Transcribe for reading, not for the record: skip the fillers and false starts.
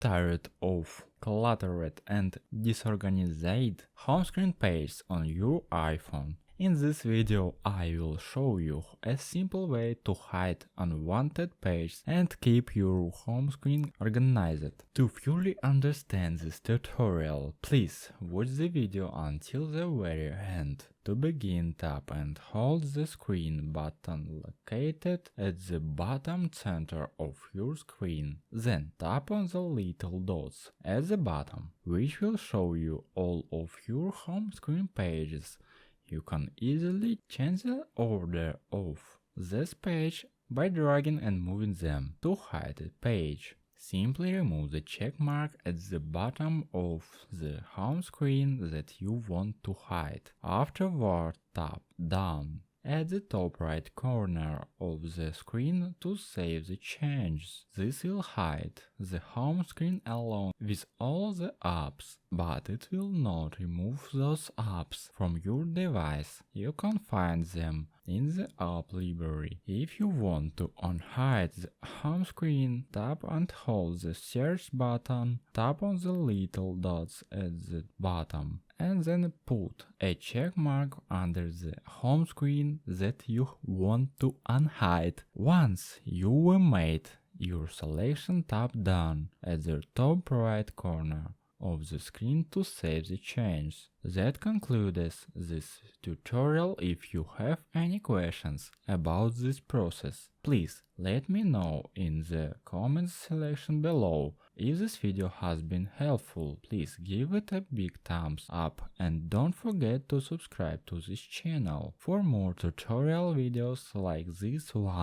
Tired of cluttered and disorganized home screen pages on your iPhone? In this video I will show you a simple way to hide unwanted pages and keep your home screen organized. To fully understand this tutorial, please watch the video until the very end. To begin, tap and hold the screen button located at the bottom center of your screen. Then tap on the little dots at the bottom, which will show you all of your home screen pages. You can easily change the order of this page by dragging and moving them. To hide the page, simply remove the check mark at the bottom of the home screen that you want to hide. Afterward, tap down at the top right corner of the screen to save the changes. This will hide the home screen along with all the apps, but it will not remove those apps from your device. You can find them in the app library. If you want to unhide the home screen, tap and hold the search button, tap on the little dots at the bottom, and then put a check mark under the home screen that you want to unhide. Once you have made your selection, tap down at the top right corner of the screen to save the change. That concludes this tutorial. If you have any questions about this process, please let me know in the comments section below. If this video has been helpful, please give it a big thumbs up and don't forget to subscribe to this channel for more tutorial videos like this one.